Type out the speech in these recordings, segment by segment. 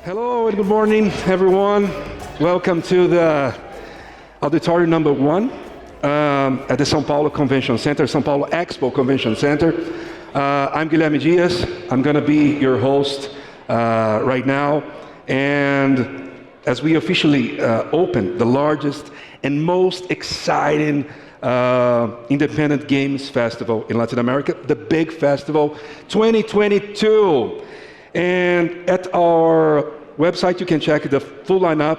Hello and good morning, everyone. Welcome to the auditorium number 1 at the São Paulo Convention Center, São Paulo Expo Convention Center. I'm Guilherme Dias. I'm going to be your host right now. And as we officially open the largest and most exciting independent games festival in Latin America, the Big Festival 2022. And at our website, you can check the full lineup,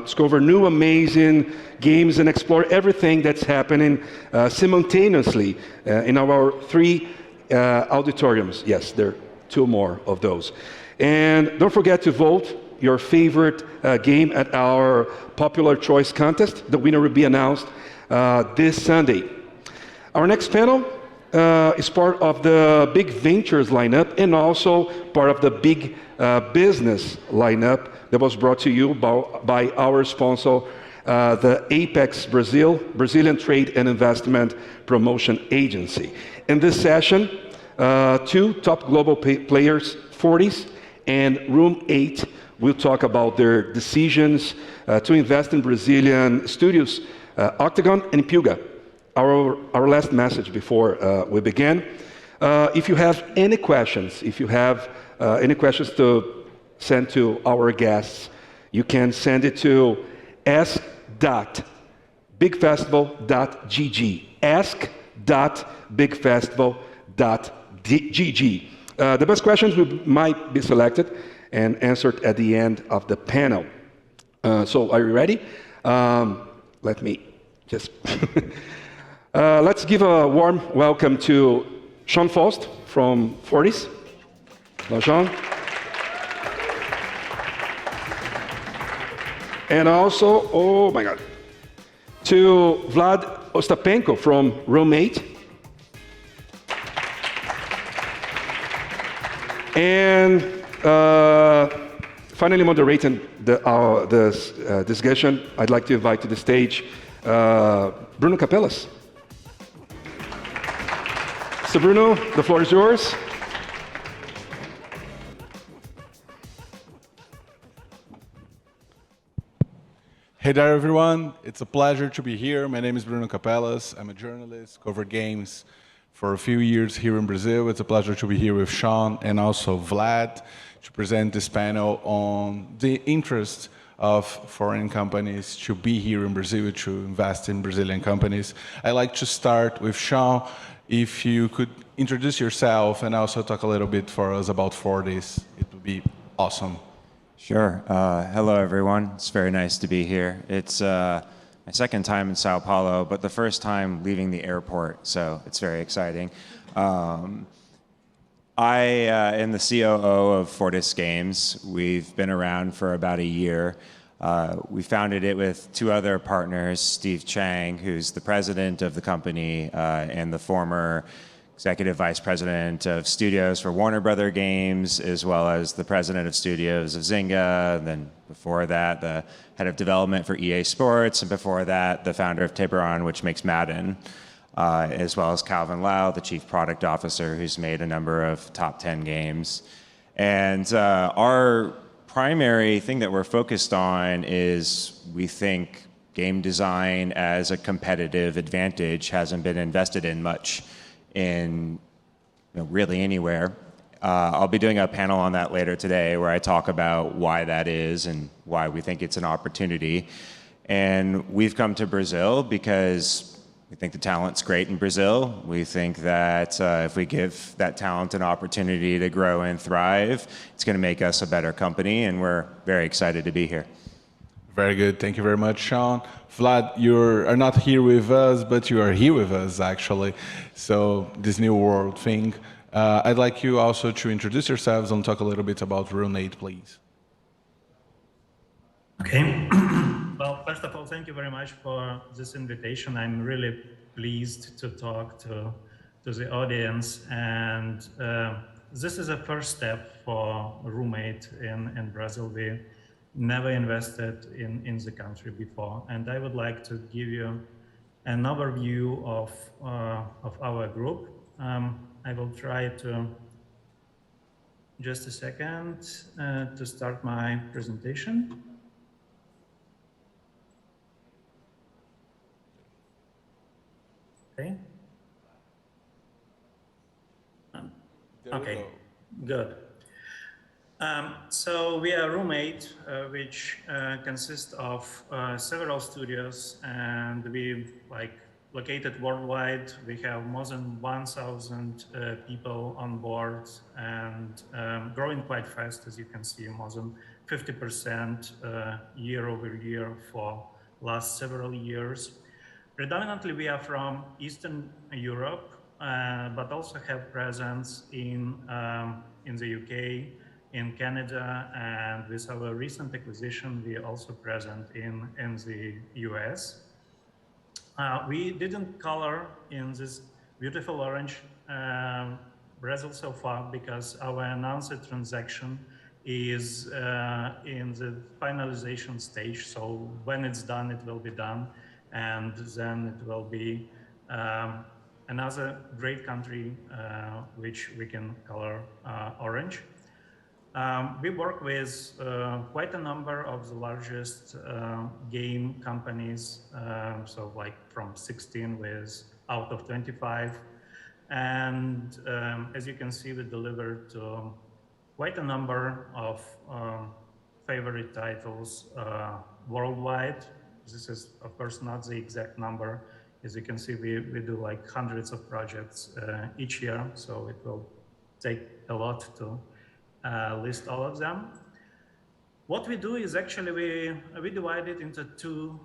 discover new amazing games, and explore everything that's happening simultaneously in our 3 auditoriums. Yes, there are 2 more of those. And don't forget to vote your favorite game at our popular choice contest. The winner will be announced this Sunday. Our next panel is part of the Big Ventures lineup and also part of the Big Business lineup that was brought to you by our sponsor, the Apex Brazilian Trade and Investment Promotion Agency. In this session, 2 top global players, Fortis and Room 8, will talk about their decisions to invest in Brazilian studios, Oktagon and PUGA. Our last message before we begin. If you have any questions, to send to our guests, you can send it to ask.bigfestival.gg. Ask.bigfestival.gg. The best questions might be selected and answered at the end of the panel. So are you ready? Let me just... let's give a warm welcome to Sean Faust from Fortis. Hello, Sean. And also, oh my God, to Vlad Ostapenko from Room 8. And finally moderating this discussion, I'd like to invite to the stage Bruno Capellas. So Bruno, the floor is yours. Hey there, everyone. It's a pleasure to be here. My name is Bruno Capellas. I'm a journalist, covered games for a few years here in Brazil. It's a pleasure to be here with Sean and also Vlad to present this panel on the interest of foreign companies to be here in Brazil, to invest in Brazilian companies. I'd like to start with Sean. If you could introduce yourself and also talk a little bit for us about Fortis, it would be awesome. Sure. Hello, everyone. It's very nice to be here. It's my second time in Sao Paulo, but the first time leaving the airport, so it's very exciting. I am the COO of Fortis Games. We've been around for about a year. We founded it with 2 other partners, Steve Chang, who's the president of the company and the former executive vice president of studios for Warner Brother Games, as well as the president of studios of Zynga, and then before that, the head of development for EA Sports, and before that, the founder of Tiburon, which makes Madden, as well as Calvin Lau, the chief product officer, who's made a number of top 10 games. And our primary thing that we're focused on is we think game design as a competitive advantage hasn't been invested in much in really anywhere. I'll be doing a panel on that later today where I talk about why that is and why we think it's an opportunity. And we've come to Brazil because we think the talent's great in Brazil. We think that if we give that talent an opportunity to grow and thrive, it's going to make us a better company, and we're very excited to be here. Very good. Thank you very much, Sean. Vlad, you are not here with us, but you are here with us, actually. So this new world thing. I'd like you also to introduce yourselves and talk a little bit about Room 8, please. Okay. Well, first of all, thank you very much for this invitation. I'm really pleased to talk to the audience. And this is a first step for Room 8 in Brazil. We never invested in the country before. And I would like to give you an overview of our group. I will try to, just a second, to start my presentation. Okay. Okay, good. So we are Roommate, which consists of several studios, and we located worldwide. We have more than 1,000 people on board, and growing quite fast, as you can see, more than 50% year over year for last several years. Predominantly, we are from Eastern Europe, but also have presence in the UK, in Canada, and with our recent acquisition, we are also present in the US. We didn't color in this beautiful orange Brazil so far because our announced transaction is in the finalization stage. So when it's done, it will be done. And then it will be another great country which we can color orange. We work with quite a number of the largest game companies, so like from 16 with out of 25. And as you can see, we delivered quite a number of favorite titles worldwide. This is, of course, not the exact number. As you can see, we do like hundreds of projects each year, so it will take a lot to list all of them. What we do is actually we divide it into two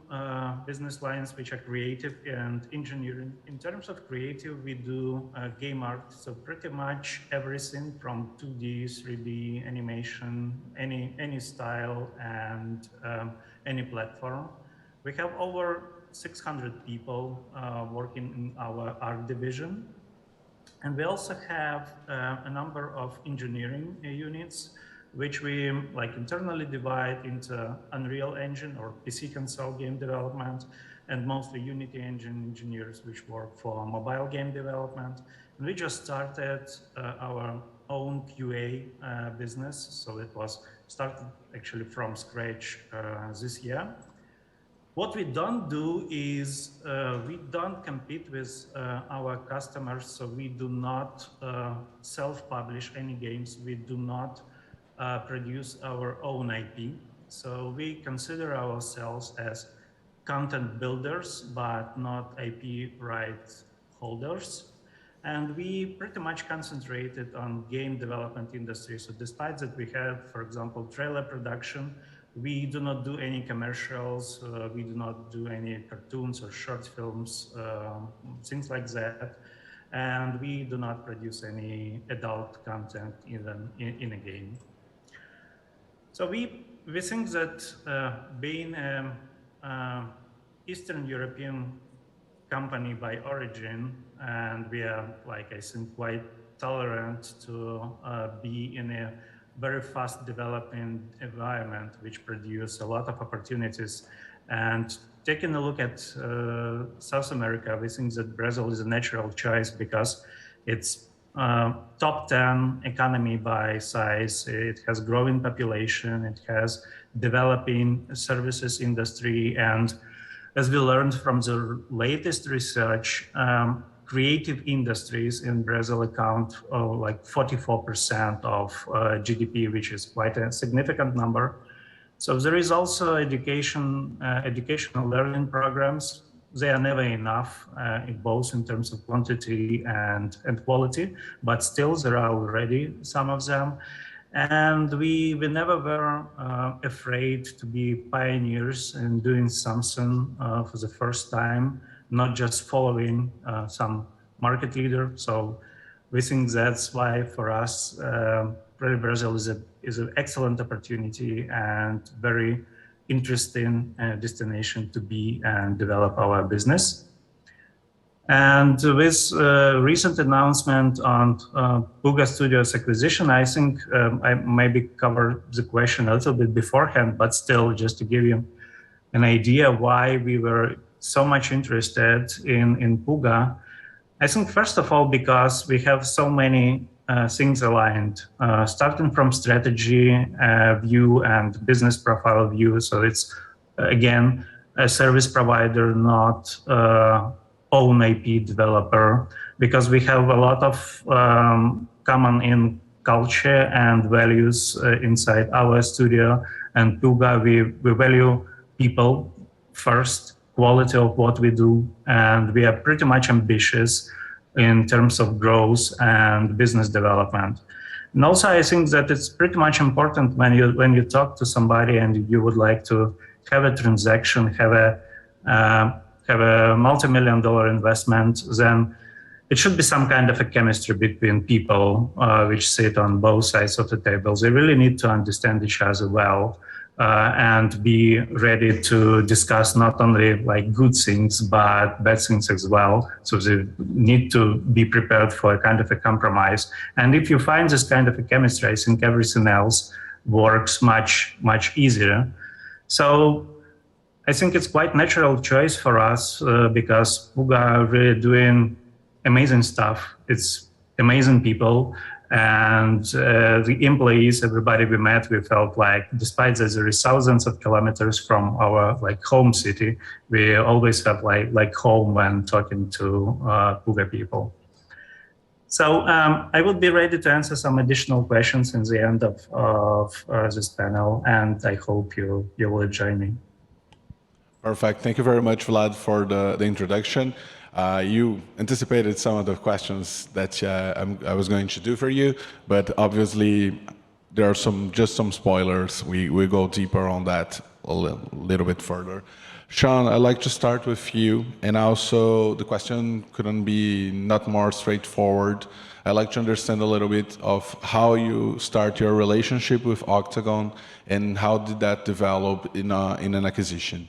business lines, which are creative and engineering. In terms of creative, we do game art, so pretty much everything from 2D, 3D, animation, any style, and any platform. We have over 600 people working in our art division. And we also have a number of engineering units, which we internally divide into Unreal Engine or PC console game development, and mostly Unity Engine engineers, which work for mobile game development. And we just started our own QA business, so it was started actually from scratch this year. What we don't do is we don't compete with our customers, so we do not self-publish any games. We do not produce our own IP. So we consider ourselves as content builders, but not IP rights holders. And we pretty much concentrated on game development industry. So despite that we have, for example, trailer production, we do not do any commercials, we do not do any cartoons or short films, things like that. And we do not produce any adult content even in a game. So we think that being an Eastern European company by origin, and we are, I think, quite tolerant to be in a very fast developing environment, which produce a lot of opportunities. And taking a look at South America, we think that Brazil is a natural choice because it's top 10 economy by size. It has growing population, it has developing services industry. And as we learned from the latest research, creative industries in Brazil account like 44% of GDP, which is quite a significant number. So there is also educational learning programs. They are never enough, both in terms of quantity and quality, but still there are already some of them. And we never were afraid to be pioneers in doing something for the first time, not just following some market leader. So we think that's why for us, Brazil is an excellent opportunity and very interesting destination to be and develop our business. And with recent announcement on PUGA Studios acquisition, I think I maybe covered the question a little bit beforehand, but still just to give you an idea why we were so much interested in PUGA, I think first of all because we have so many things aligned, starting from strategy view and business profile view. So it's again a service provider, not own IP developer, because we have a lot of common in culture and values inside our studio. And PUGA, we value people first, quality of what we do, and we are pretty much ambitious in terms of growth and business development. And also, I think that it's pretty much important when you talk to somebody and you would like to have a transaction, have a multi-million-dollar investment, then it should be some kind of a chemistry between people which sit on both sides of the table. They really need to understand each other well and be ready to discuss not only like good things, but bad things as well. So they need to be prepared for a kind of a compromise. And if you find this kind of a chemistry, I think everything else works much, much easier. So I think it's quite natural choice for us because PUGA are really doing amazing stuff. It's amazing people. And the employees, everybody we met, we felt like, despite that there is thousands of kilometers from our like home city, we always felt like home when talking to PUGA people. So I would be ready to answer some additional questions in the end of this panel, and I hope you will join me. Perfect. Thank you very much, Vlad, for the introduction. You anticipated some of the questions that I was going to do for you, but obviously there are just some spoilers. We go deeper on that a little bit further. Sean, I'd like to start with you, and also the question couldn't be not more straightforward. I'd like to understand a little bit of how you start your relationship with Oktagon and how did that develop in an acquisition?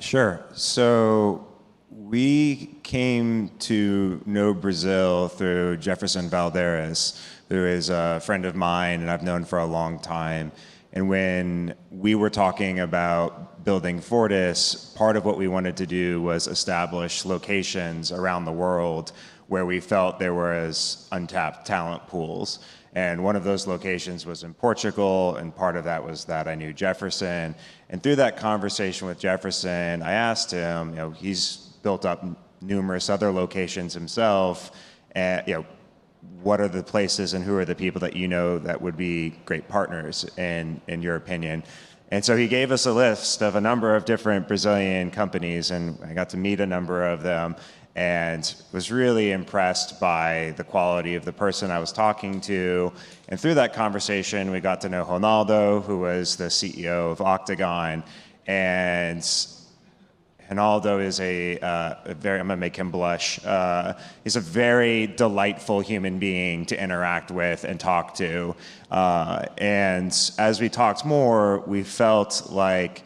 Sure. So we came to know Brazil through Jefferson Valderes, who is a friend of mine and I've known for a long time. And when we were talking about building Fortis, part of what we wanted to do was establish locations around the world where we felt there was untapped talent pools. And one of those locations was in Portugal, and part of that was that I knew Jefferson. And through that conversation with Jefferson, I asked him, you know, he's built up numerous other locations himself, and you know, what are the places and who are the people that you know that would be great partners in your opinion? And so he gave us a list of a number of different Brazilian companies, and I got to meet a number of them and was really impressed by the quality of the person I was talking to. And through that conversation, we got to know Ronaldo, who was the CEO of Oktagon. And Ronaldo is a very, I'm gonna make him blush. He's a very delightful human being to interact with and talk to. And as we talked more, we felt like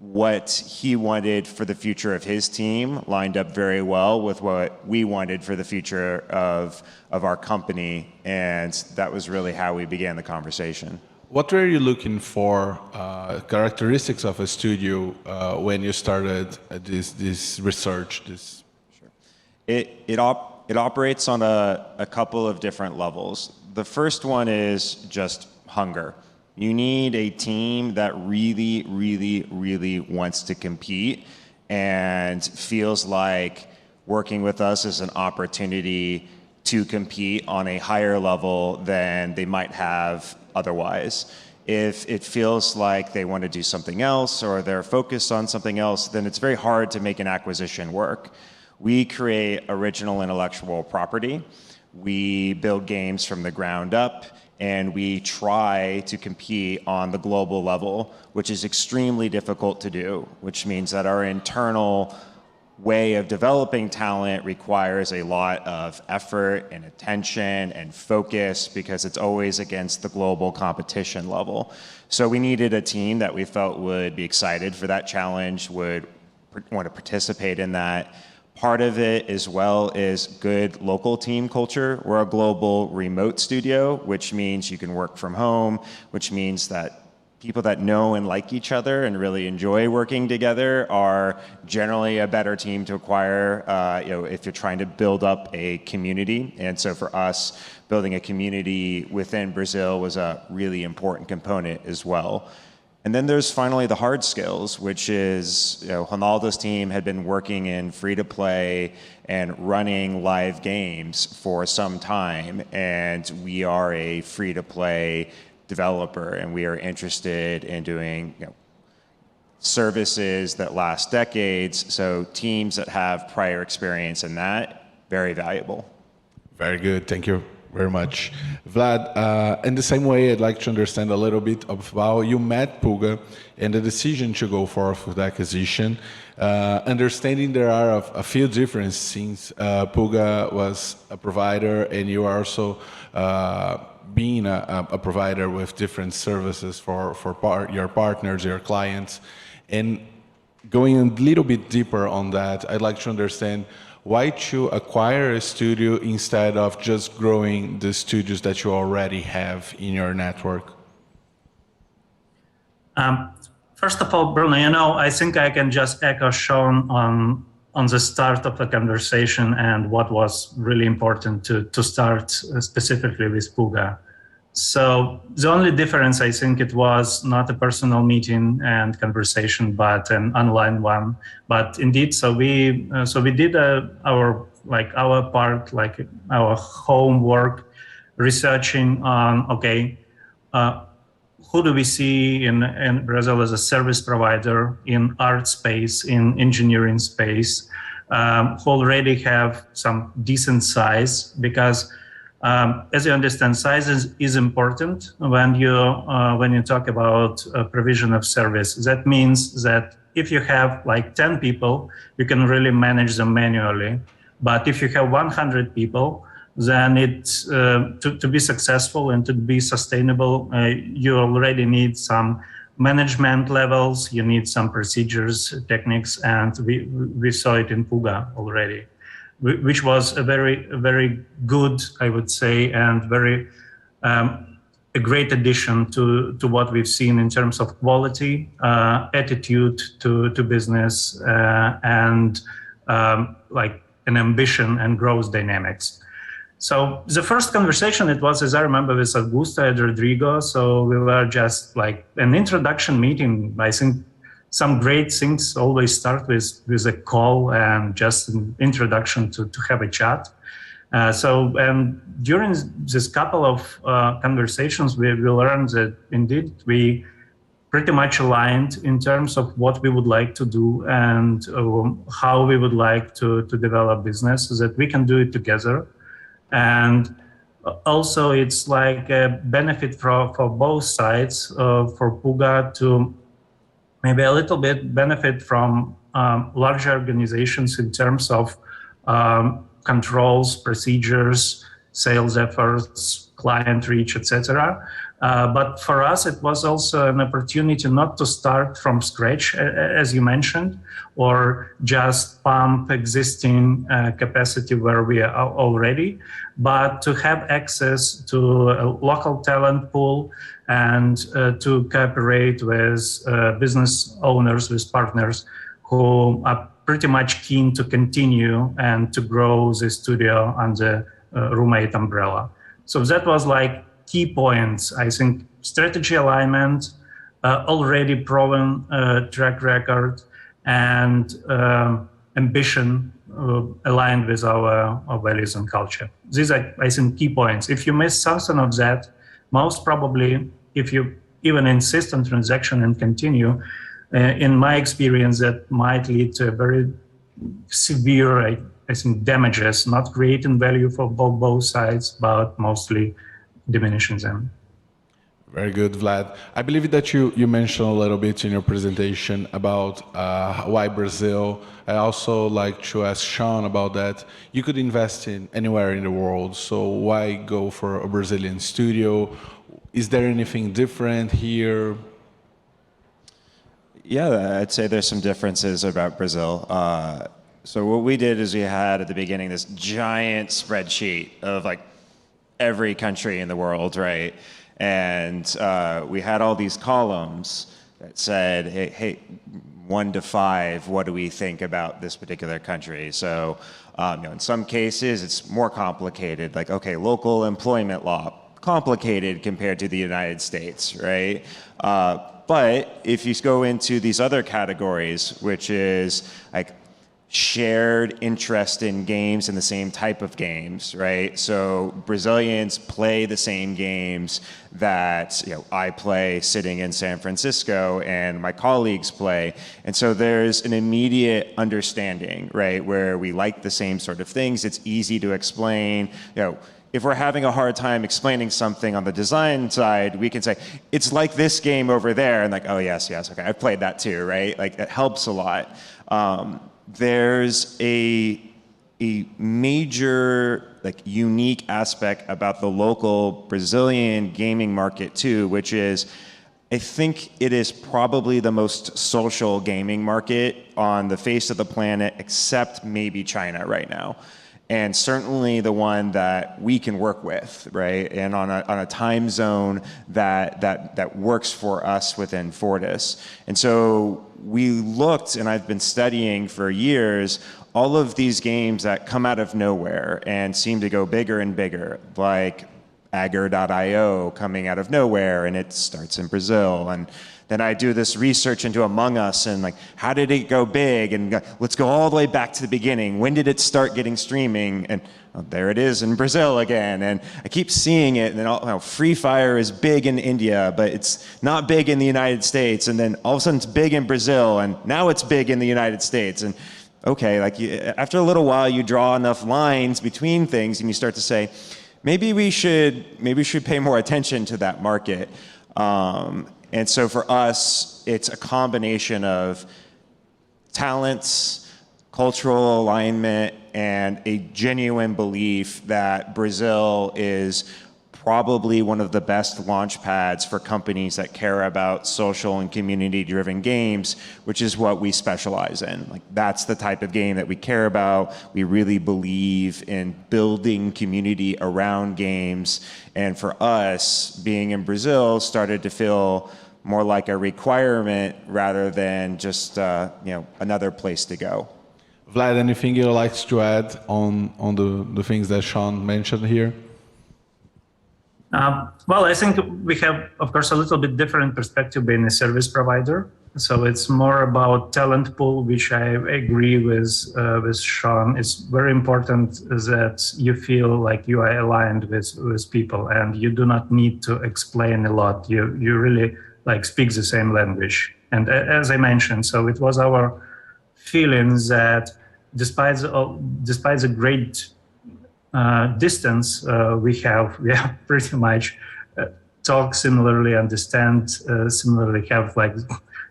what he wanted for the future of his team lined up very well with what we wanted for the future of our company. And that was really how we began the conversation. What were you looking for, characteristics of a studio when you started this research? Sure. It operates on a couple of different levels. The first one is just hunger. You need a team that really, really, really wants to compete and feels like working with us is an opportunity to compete on a higher level than they might have otherwise. If it feels like they want to do something else or they're focused on something else, then it's very hard to make an acquisition work. We create original intellectual property. We build games from the ground up, and we try to compete on the global level, which is extremely difficult to do, which means that our internal way of developing talent requires a lot of effort and attention and focus because it's always against the global competition level. So we needed a team that we felt would be excited for that challenge, would want to participate in that. Part of it as well is good local team culture. We're a global remote studio, which means you can work from home, which means that people that know and like each other and really enjoy working together are generally a better team to acquire, if you're trying to build up a community. And so for us, building a community within Brazil was a really important component as well. And then there's finally the hard skills, which is, Ronaldo's team had been working in free-to-play and running live games for some time, and we are a free-to-play developer, and we are interested in doing services that last decades. So teams that have prior experience in that, very valuable. Very good. Thank you very much. Vlad, in the same way, I'd like to understand a little bit of how you met PUGA and the decision to go forth with the acquisition. Understanding there are a few differences since PUGA was a provider and you are also being a provider with different services for your partners, your clients. And going a little bit deeper on that, I'd like to understand why to acquire a studio instead of just growing the studios that you already have in your network? First of all, Bruno, I think I can just echo Sean on the start of the conversation and what was really important to start specifically with PUGA. So the only difference, I think, it was not a personal meeting and conversation, but an online one. But indeed, so we did our part, like our homework, researching on who do we see in Brazil as a service provider in art space, in engineering space, who already have some decent size, because as you understand, size is important when you talk about provision of service. That means that if you have like 10 people, you can really manage them manually. But if you have 100 people, then to be successful and to be sustainable, you already need some management levels, you need some procedures, techniques, and we saw it in PUGA already, which was a very good, I would say, and very a great addition to what we've seen in terms of quality, attitude to business, and like an ambition and growth dynamics. So the first conversation, it was, as I remember, with Augusto and Rodrigo. So we were just like an introduction meeting. I think some great things always start with a call and just an introduction to have a chat. And during this couple of conversations, we learned that indeed we pretty much aligned in terms of what we would like to do and how we would like to develop business, so that we can do it together. And also it's like a benefit for both sides, for PUGA to maybe a little bit benefit from larger organizations in terms of controls, procedures, sales efforts, client reach, etc. But for us, it was also an opportunity not to start from scratch, as you mentioned, or just pump existing capacity where we are already, but to have access to a local talent pool and to cooperate with business owners, with partners who are pretty much keen to continue and to grow the studio under Room 8 umbrella. So that was like key points. I think strategy alignment, already proven track record, and ambition aligned with our values and culture. These are, I think, key points. If you miss something of that, most probably, if you even insist on transaction and continue, in my experience, that might lead to a very severe, I think, damages, not creating value for both sides, but mostly diminishing them. Very good, Vlad. I believe that you mentioned a little bit in your presentation about why Brazil. I also like to ask Sean about that. You could invest in anywhere in the world, so why go for a Brazilian studio? Is there anything different here? Yeah, I'd say there's some differences about Brazil. So what we did is we had at the beginning this giant spreadsheet of like every country in the world, right? And we had all these columns that said, hey, 1 to 5, what do we think about this particular country? So, in some cases, it's more complicated. Like, okay, local employment law, complicated compared to the United States, right? But if you go into these other categories, which is like shared interest in games and the same type of games, right? So Brazilians play the same games that I play sitting in San Francisco and my colleagues play. And so there's an immediate understanding, right? Where we like the same sort of things. It's easy to explain, if we're having a hard time explaining something on the design side, we can say, it's like this game over there, and like, oh, yes, okay, I've played that too, right? Like, that helps a lot. There's a major, unique aspect about the local Brazilian gaming market too, which is, I think it is probably the most social gaming market on the face of the planet, except maybe China right now. And certainly the one that we can work with, right? And on a time zone that works for us within Fortis. And so we looked, and I've been studying for years, all of these games that come out of nowhere and seem to go bigger and bigger, like Agar.io coming out of nowhere, and it starts in Brazil. And then I do this research into Among Us and how did it go big? And let's go all the way back to the beginning. When did it start getting streaming? And there it is in Brazil again. And I keep seeing it. And then Free Fire is big in India, but it's not big in the United States. And then all of a sudden it's big in Brazil, and now it's big in the United States. And okay, after a little while, you draw enough lines between things, and you start to say, maybe we should pay more attention to that market. And so for us, it's a combination of talents, cultural alignment, and a genuine belief that Brazil is probably one of the best launch pads for companies that care about social and community-driven games, which is what we specialize in. That's the type of game that we care about. We really believe in building community around games. And for us, being in Brazil started to feel more like a requirement rather than just another place to go. Vlad, anything you'd like to add on the things that Sean mentioned here? Well, I think we have, of course, a little bit different perspective being a service provider. So it's more about talent pool, which I agree with Sean. It's very important that you feel like you are aligned with people, and you do not need to explain a lot. You really speak the same language. And as I mentioned, so it was our feeling that despite the great distance we have pretty much talk similarly, understand similarly, have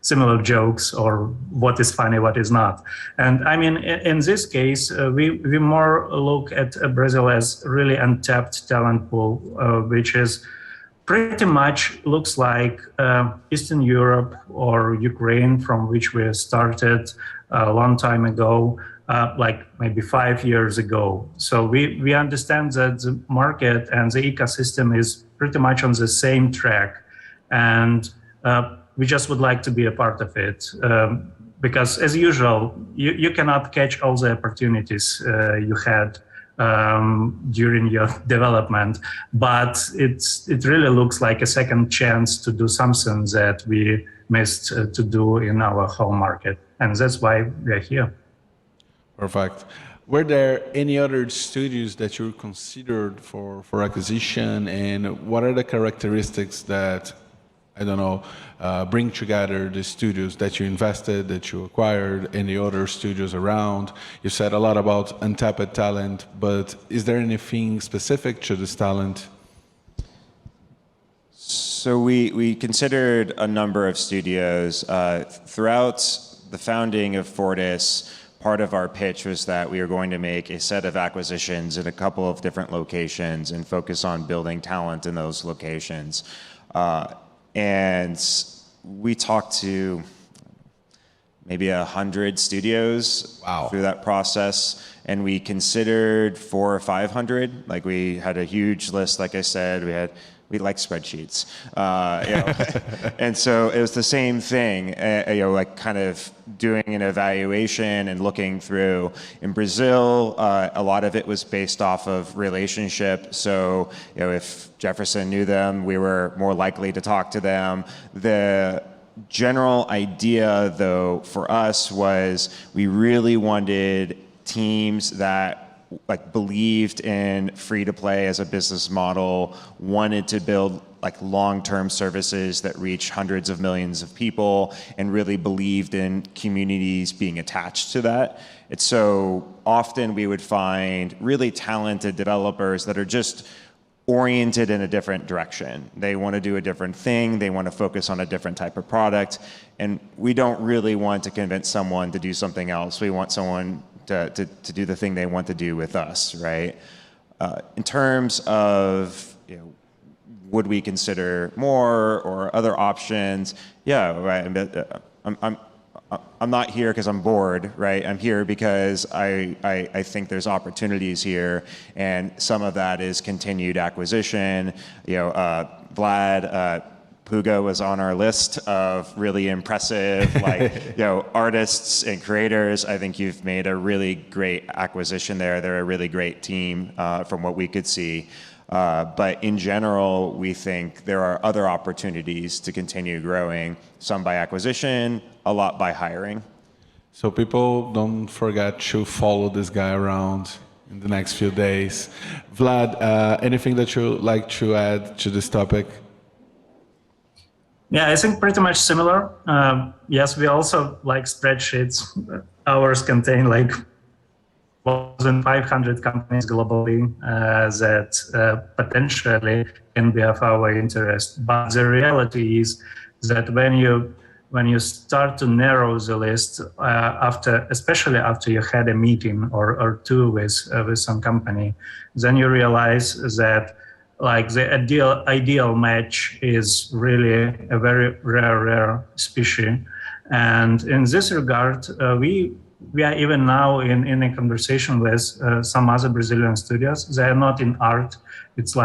similar jokes, or what is funny, what is not. And I mean, in this case, we more look at Brazil as really untapped talent pool, which is pretty much looks like Eastern Europe or Ukraine, from which we started a long time ago. Maybe 5 years ago. So we understand that the market and the ecosystem is pretty much on the same track. And we just would like to be a part of it. Because as usual, you cannot catch all the opportunities you had during your development, but it really looks like a second chance to do something that we missed to do in our home market. And that's why we are here. Perfect. Were there any other studios that you considered for acquisition, and what are the characteristics that, I don't know, bring together the studios that you invested, that you acquired, and the other studios around? You said a lot about untapped talent, but is there anything specific to this talent? So we considered a number of studios. Throughout the founding of Fortis, part of our pitch was that we were going to make a set of acquisitions in a couple of different locations and focus on building talent in those locations. And we talked to maybe 100 studios through that process, and we considered 400 or 500. We had a huge list, like I said. We had we like spreadsheets. And so it was the same thing, like kind of doing an evaluation and looking through. In Brazil, a lot of it was based off of relationship. So if Jefferson knew them, we were more likely to talk to them. The general idea, though, for us was we really wanted teams that believed in free to play as a business model, wanted to build long-term services that reach hundreds of millions of people, and really believed in communities being attached to that. And so often we would find really talented developers that are just oriented in a different direction. They want to do a different thing. They want to focus on a different type of product. And we don't really want to convince someone to do something else. We want someone to do the thing they want to do with us, right? In terms of, would we consider more or other options? Yeah, right. I'm not here because I'm bored, right? I'm here because I think there's opportunities here, and some of that is continued acquisition. Vlad, PUGA was on our list of really impressive, artists and creators. I think you've made a really great acquisition there. They're a really great team from what we could see. But in general, we think there are other opportunities to continue growing, some by acquisition, a lot by hiring. So people don't forget to follow this guy around in the next few days. Vlad, anything that you'd like to add to this topic? Yeah, I think pretty much similar. Yes, we also like spreadsheets. Ours contain 1,500 companies globally that potentially can be of our interest. But the reality is that when you start to narrow the list, especially after you had a meeting or two with some company, then you realize that the ideal match is really a very rare species. And in this regard, we are even now in a conversation with some other Brazilian studios. They are not in art. It's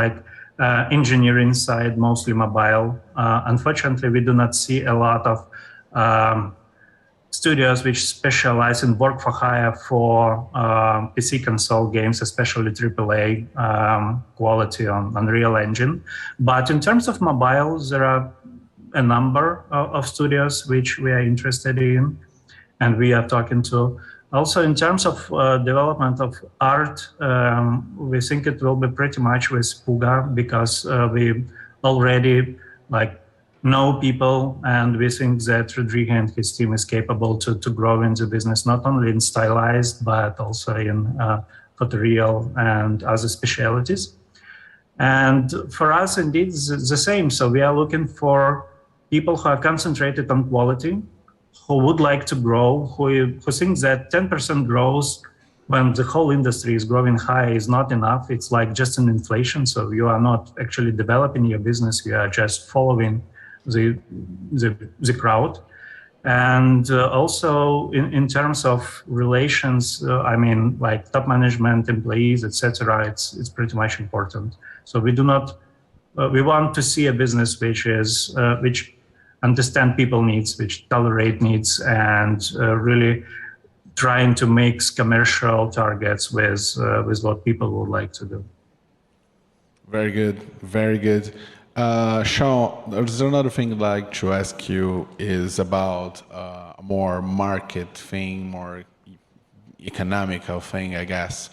engineering side, mostly mobile. Unfortunately, we do not see a lot of studios which specialize in work for hire for PC console games, especially AAA quality on Unreal Engine. But in terms of mobile, there are a number of studios which we are interested in and we are talking to. Also, in terms of development of art, we think it will be pretty much with PUGA because we already know people, and we think that Rodrigo and his team is capable to grow in the business, not only in stylized, but also in photoreal and other specialities. And for us, indeed, it's the same. So we are looking for people who are concentrated on quality, who would like to grow, who think that 10% growth when the whole industry is growing high is not enough. It's just an inflation. So you are not actually developing your business. You are just following the crowd. And also in terms of relations, top management, employees, etc., it's pretty much important. So we want to see a business which understand people needs, which tolerate needs, and really trying to make commercial targets with what people would like to do. Very good, very good. Sean, there's another thing I'd like to ask you is about a more market thing, more economical thing, I guess,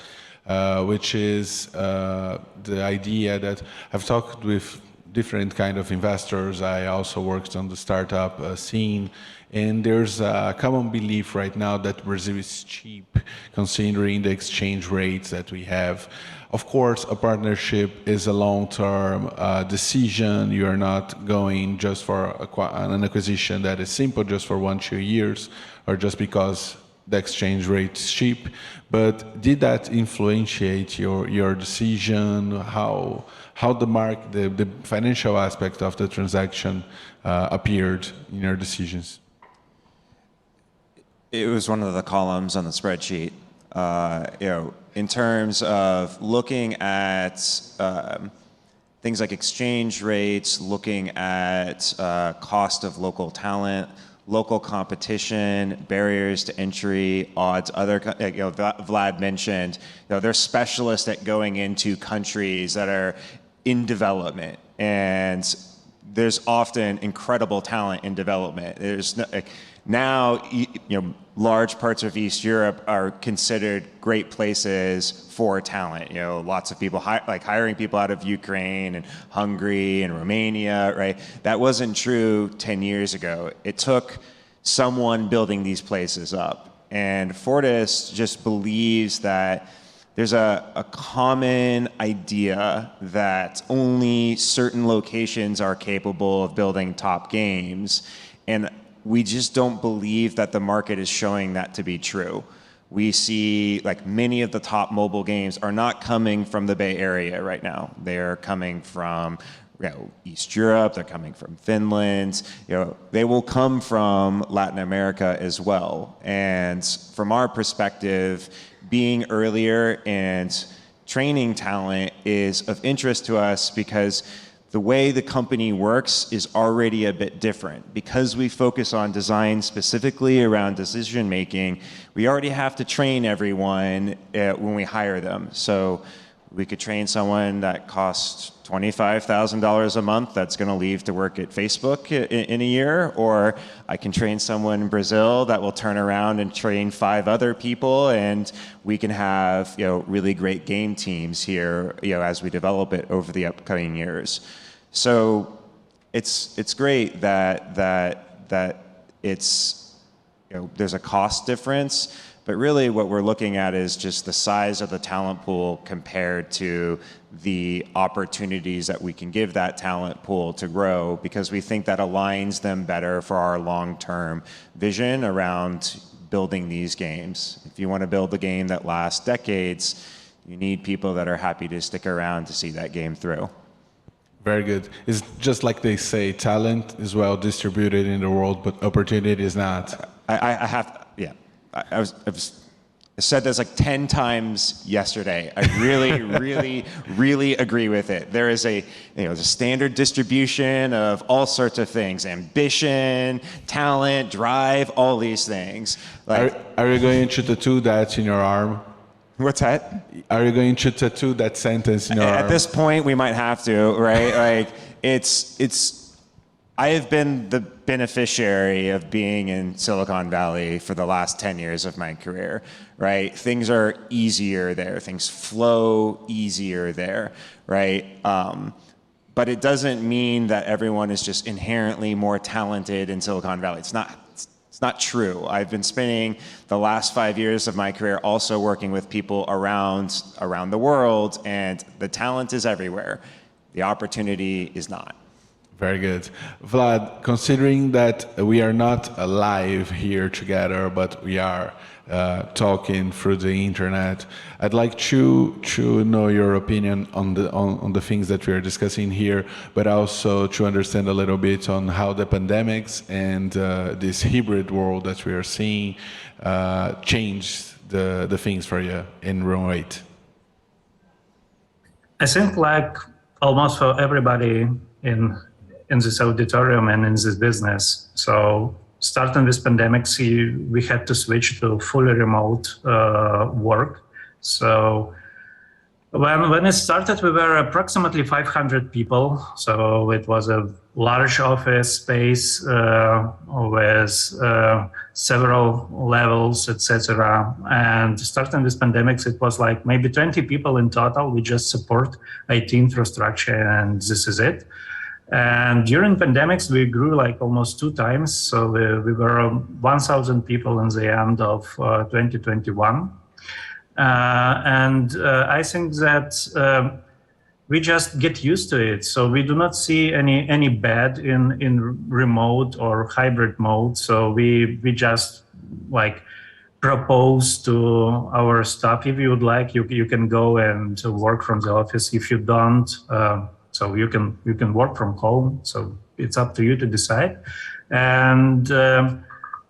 which is the idea that I've talked with different kind of investors. I also worked on the startup scene, and there's a common belief right now that Brazil is cheap, considering the exchange rates that we have. Of course, a partnership is a long-term decision. You are not going just for an acquisition that is simple, just for 1-2 years, or just because the exchange rate is cheap. But did that influentiate your decision? How the financial aspect of the transaction appeared in your decisions? It was one of the columns on the spreadsheet. In terms of looking at things like exchange rates, looking at cost of local talent, local competition, barriers to entry, odds. Vlad mentioned, they're specialists at going into countries that are in development, and there's often incredible talent in development. There's no, now, large parts of East Europe are considered great places for talent. Lots of people hiring people out of Ukraine and Hungary and Romania, right? That wasn't true 10 years ago. It took someone building these places up. And Fortis just believes that there's a common idea that only certain locations are capable of building top games. And we just don't believe that the market is showing that to be true. We see many of the top mobile games are not coming from the Bay Area right now. They're coming from East Europe, they're coming from Finland, they will come from Latin America as well. And from our perspective, being earlier and training talent is of interest to us because the way the company works is already a bit different. Because we focus on design specifically around decision making, we already have to train everyone when we hire them. So we could train someone that costs $25,000 a month that's going to leave to work at Facebook in a year, or I can train someone in Brazil that will turn around and train 5 other people, and we can have really great game teams here as we develop it over the upcoming years. So it's great that it's there's a cost difference. But really what we're looking at is just the size of the talent pool compared to the opportunities that we can give that talent pool to grow, because we think that aligns them better for our long-term vision around building these games. If you want to build a game that lasts decades, you need people that are happy to stick around to see that game through. Very good. It's just like they say, talent is well distributed in the world, but opportunity is not. I said this 10 times yesterday. I really, really agree with it. There is a standard distribution of all sorts of things: ambition, talent, drive, all these things. Are you going to tattoo that in your arm? What's that? Are you going to tattoo that sentence in your arm? At this point, we might have to, right? I have been the beneficiary of being in Silicon Valley for the last 10 years of my career, right? Things are easier there. Things flow easier there, right? But it doesn't mean that everyone is just inherently more talented in Silicon Valley. It's not true. I've been spending the last 5 years of my career also working with people around the world, and the talent is everywhere. The opportunity is not. Very good. Vlad, considering that we are not live here together, but we are talking through the internet, I'd like to know your opinion on the things that we are discussing here, but also to understand a little bit on how the pandemics and this hybrid world that we are seeing changed the things for you in Room 8. I think almost for everybody in this auditorium and in this business. So starting this pandemic, we had to switch to fully remote work. So when it started, we were approximately 500 people. So it was a large office space with several levels, etc. And starting this pandemic, it was maybe 20 people in total. We just support IT infrastructure, and this is it. And during pandemics, we grew almost 2 times. So we were 1,000 people in the end of 2021. And I think that we just get used to it. So we do not see any bad in remote or hybrid mode. So we just propose to our staff, if you would like, you can go and work from the office. If you don't, so you can work from home. So it's up to you to decide. And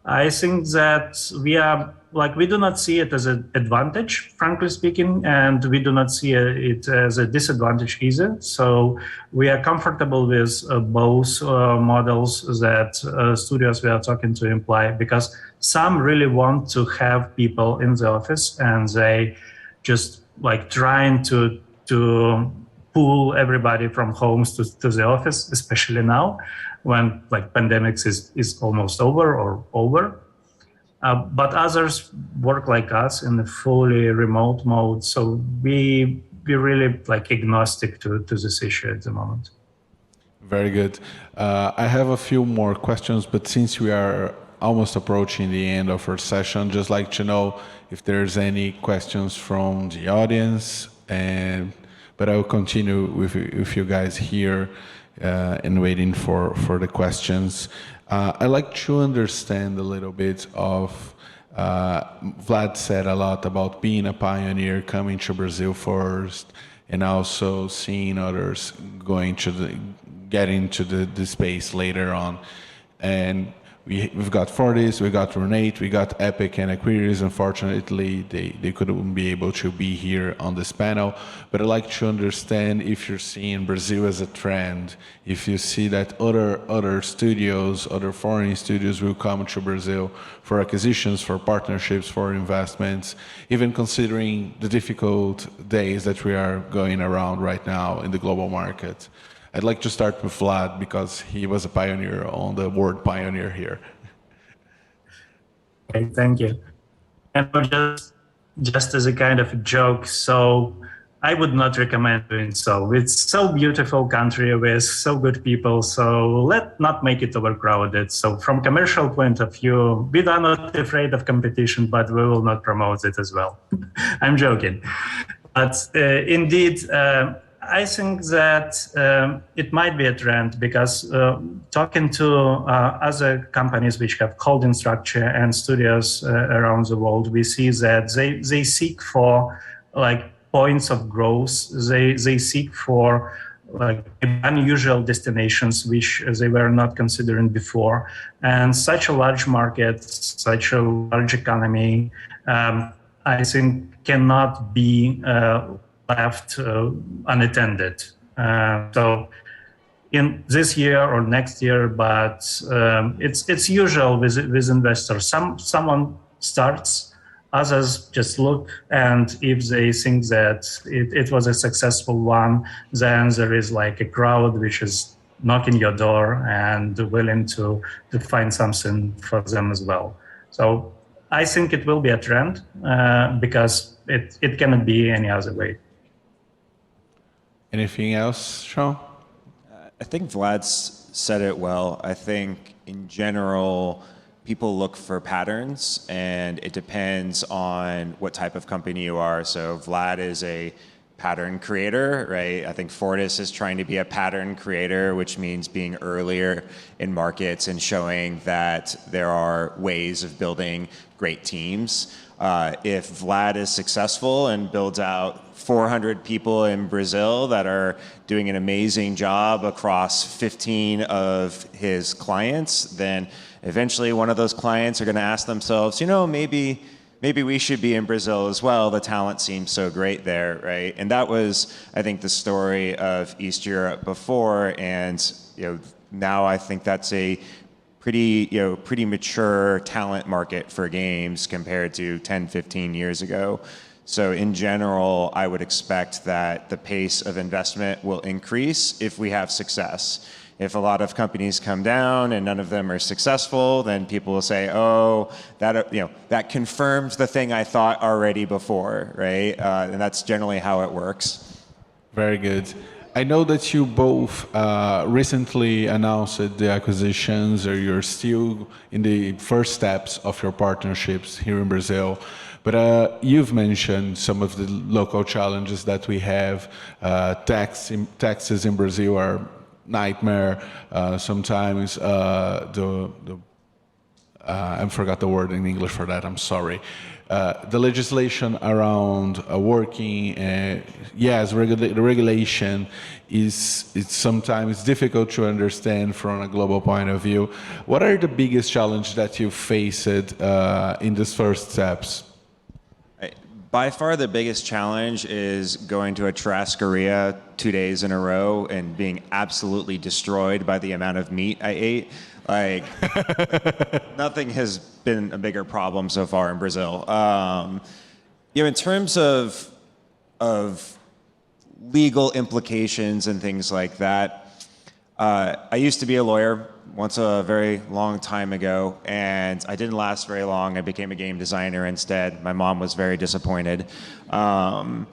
I think that we are like we do not see it as an advantage, frankly speaking, and we do not see it as a disadvantage either. So we are comfortable with both models that studios we are talking to imply, because some really want to have people in the office and they just like trying to pull everybody from homes to the office, especially now when like pandemics is almost over or over. But others work like us in a fully remote mode. So we really like agnostic to this issue at the moment. Very good. I have a few more questions, but since we are almost approaching the end of our session, just like to know if there's any questions from the audience, but I will continue with you guys here and waiting for the questions. I'd like to understand a little bit of, Vlad said a lot about being a pioneer, coming to Brazil first, and also seeing others going to getting to the space later on. And we've got Fortis, we got Runate, we got Epic and Aquarius. Unfortunately, they couldn't be able to be here on this panel. But I'd like to understand if you're seeing Brazil as a trend, if you see that other studios, other foreign studios will come to Brazil for acquisitions, for partnerships, for investments, even considering the difficult days that we are going around right now in the global market. I'd like to start with Vlad because he was a pioneer on the word pioneer here. Okay, thank you. And just as a kind of a joke, so I would not recommend doing so. It's so beautiful country with so good people, so let's not make it overcrowded. So from commercial point of view, we are not afraid of competition, but we will not promote it as well. I'm joking. But indeed, I think that it might be a trend because talking to other companies which have holding structure and studios around the world, we see that they seek for like points of growth. They seek for like unusual destinations which they were not considering before. And such a large market, such a large economy, I think cannot be left unattended. So in this year or next year, but it's usual with investors. Someone starts, others just look, and if they think that it was a successful one, then there is like a crowd which is knocking your door and willing to find something for them as well. So I think it will be a trend because it cannot be any other way. Anything else, Sean? I think Vlad's said it well. I think in general, people look for patterns, and it depends on what type of company you are. So Vlad is a pattern creator, right? I think Fortis is trying to be a pattern creator, which means being earlier in markets and showing that there are ways of building great teams. If Vlad is successful and builds out 400 people in Brazil that are doing an amazing job across 15 of his clients, then eventually one of those clients are going to ask themselves, you know, maybe we should be in Brazil as well. The talent seems so great there, right? And that was, I think, the story of East Europe before, and now I think that's a pretty mature talent market for games compared to 10, 15 years ago. So in general, I would expect that the pace of investment will increase if we have success. If a lot of companies come down and none of them are successful, then people will say, "Oh, that confirms the thing I thought already before," right? And that's generally how it works. Very good. I know that you both recently announced the acquisitions, or you're still in the first steps of your partnerships here in Brazil. But you've mentioned some of the local challenges that we have. Taxes in Brazil are nightmare. Sometimes I forgot the word in English for that. I'm sorry. the legislation around working, yes, the regulation it's sometimes difficult to understand from a global point of view. What are the biggest challenges that you faced in these first steps? By far the biggest challenge is going to a churrascaria 2 days in a row and being absolutely destroyed by the amount of meat I ate. Like, nothing has been a bigger problem so far in Brazil. In terms of legal implications and things like that, I used to be a lawyer once a very long time ago, and I didn't last very long. I became a game designer instead. My mom was very disappointed. But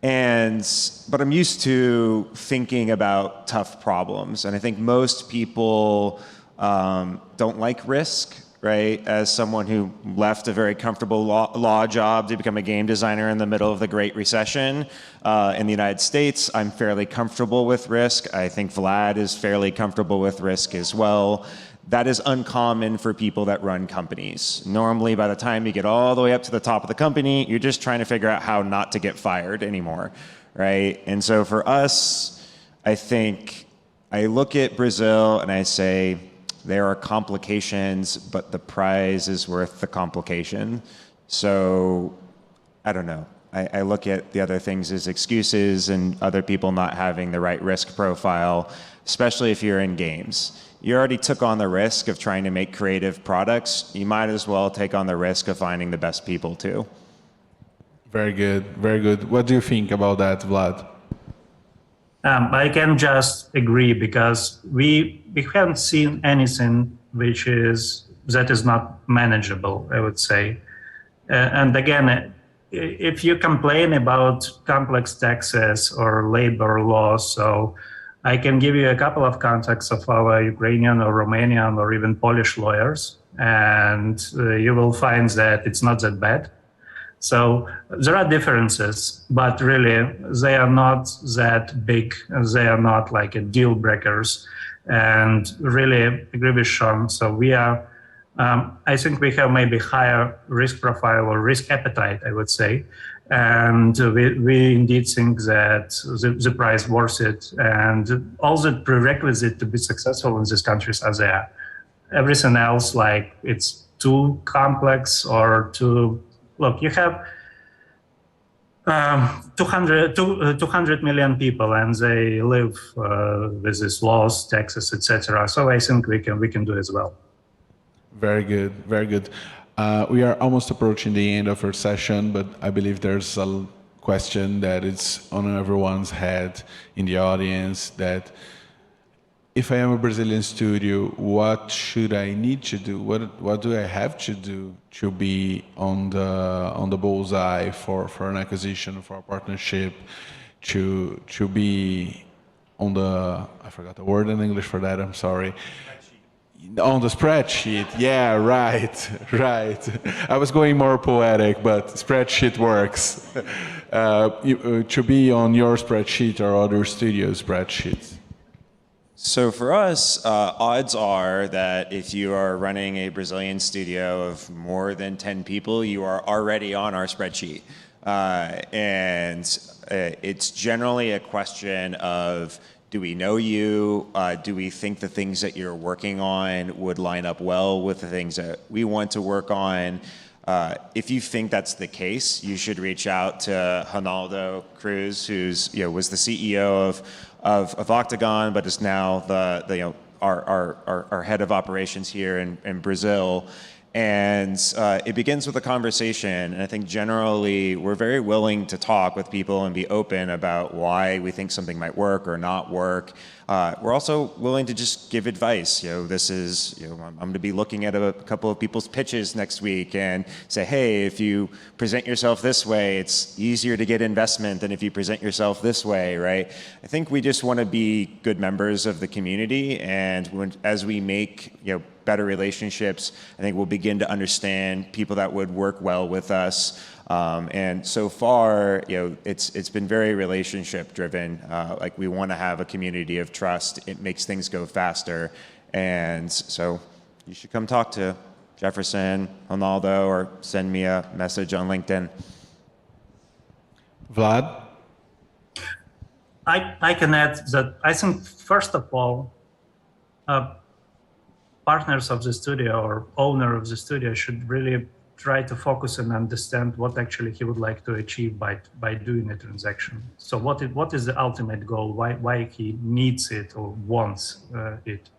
I'm used to thinking about tough problems, and I think most people don't like risk, right? As someone who left a very comfortable law job to become a game designer in the middle of the Great Recession in the United States, I'm fairly comfortable with risk. I think Vlad is fairly comfortable with risk as well. That is uncommon for people that run companies. Normally, by the time you get all the way up to the top of the company, you're just trying to figure out how not to get fired anymore, right? And so for us, I think I look at Brazil and I say, there are complications, but the prize is worth the complication. So, I don't know. I look at the other things as excuses and other people not having the right risk profile, especially if you're in games. You already took on the risk of trying to make creative products. You might as well take on the risk of finding the best people too. Very good, very good. What do you think about that, Vlad? I can just agree because we haven't seen anything that is not manageable, I would say. And again, if you complain about complex taxes or labor laws, so I can give you a couple of contacts of our Ukrainian or Romanian or even Polish lawyers, and you will find that it's not that bad. So there are differences, but really they are not that big. They are not like a deal breakers. And really agree with Sean. So we are, I think we have maybe higher risk profile or risk appetite, I would say. And we indeed think that the price worth it, and all the prerequisites to be successful in these countries are there. Everything else, like it's too complex or too, look, you have 200 million people and they live with these laws, taxes, etc. So I think we can do as well. Very good, very good. We are almost approaching the end of our session, but I believe there's a question that is on everyone's head in the audience, that if I am a Brazilian studio, what should I need to do? What do I have to do to be on the bullseye for an acquisition, for a partnership, to be on the, I forgot the word in English for that, I'm sorry. On the spreadsheet, yeah, right. I was going more poetic, but spreadsheet works. To be on your spreadsheet or other studio spreadsheets. So for us, odds are that if you are running a Brazilian studio of more than 10 people, you are already on our spreadsheet. It's generally a question of, do we know you? Do we think the things that you're working on would line up well with the things that we want to work on? If you think that's the case, you should reach out to Ronaldo Cruz, who's was the CEO of Oktagon, but is now our head of operations here in Brazil. And it begins with a conversation. And I think generally we're very willing to talk with people and be open about why we think something might work or not work. We're also willing to just give advice. This is, I'm going to be looking at a couple of people's pitches next week and say, hey, if you present yourself this way, it's easier to get investment than if you present yourself this way, right? I think we just want to be good members of the community, and as we make, better relationships, I think we'll begin to understand people that would work well with us. And so far, it's been very relationship driven. Like, we want to have a community of trust. It makes things go faster. And so you should come talk to Jefferson, Ronaldo, or send me a message on LinkedIn. Vlad? I can add that I think, first of all, partners of the studio or owner of the studio should really try to focus and understand what actually he would like to achieve by doing a transaction. So what is the ultimate goal? Why he needs it or wants it?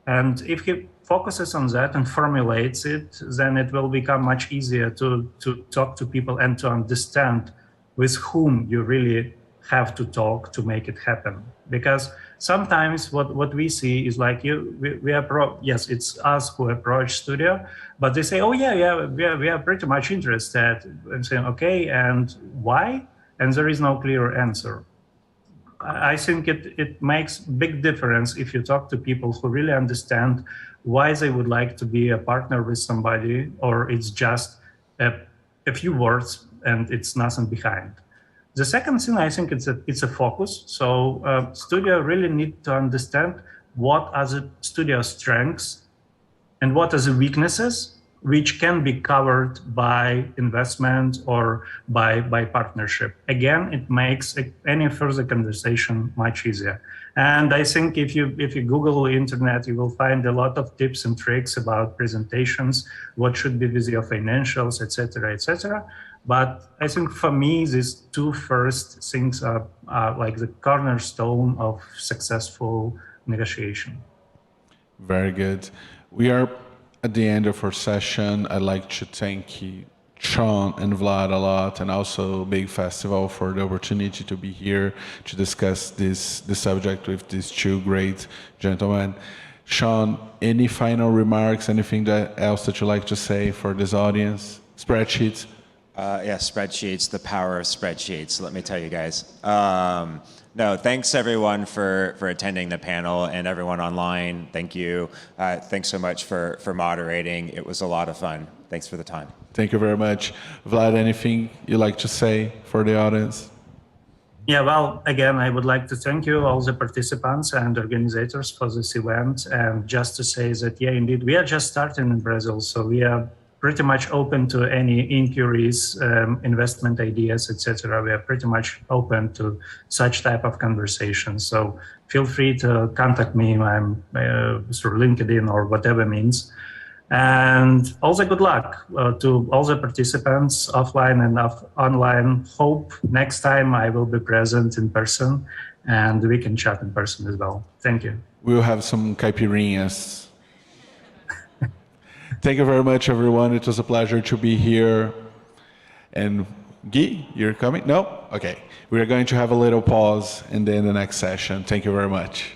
And if he focuses on that and formulates it, then it will become much easier to talk to people and to understand with whom you really have to talk to make it happen. Because sometimes what we see is like yes, it's us who approach studio, but they say, oh yeah, we are pretty much interested. And saying, okay, and why? And there is no clear answer. I think it makes big difference if you talk to people who really understand why they would like to be a partner with somebody, or it's just a few words and it's nothing behind. The second thing, I think it's a focus. So studio really need to understand what are the studio strengths and what are the weaknesses, which can be covered by investment or by partnership. Again, it makes any further conversation much easier. And I think if you Google the internet, you will find a lot of tips and tricks about presentations, what should be with your financials, etc., etc. But I think for me, these two first things are like the cornerstone of successful negotiation. Very good. We are at the end of our session. I'd like to thank you, Sean and Vlad, a lot, and also Big Festival for the opportunity to be here to discuss this subject with these two great gentlemen. Sean, any final remarks, anything else that you'd like to say for this audience? Spreadsheets? Yeah, spreadsheets, the power of spreadsheets, let me tell you guys. No, thanks everyone for attending the panel, and everyone online, thank you. Thanks so much for moderating. It was a lot of fun. Thanks for the time. Thank you very much. Vlad, anything you'd like to say for the audience? Yeah, well, again, I would like to thank you, all the participants and organizers for this event. And just to say that, yeah, indeed, we are just starting in Brazil, so we are pretty much open to any inquiries, investment ideas, etc. We are pretty much open to such type of conversations. So feel free to contact me. I'm through LinkedIn or whatever means. And also good luck to all the participants offline and online. Hope next time I will be present in person and we can chat in person as well. Thank you. We'll have some caipirinhas. Thank you very much, everyone. It was a pleasure to be here. And Guy, you're coming? No? Okay. We are going to have a little pause and then the next session. Thank you very much.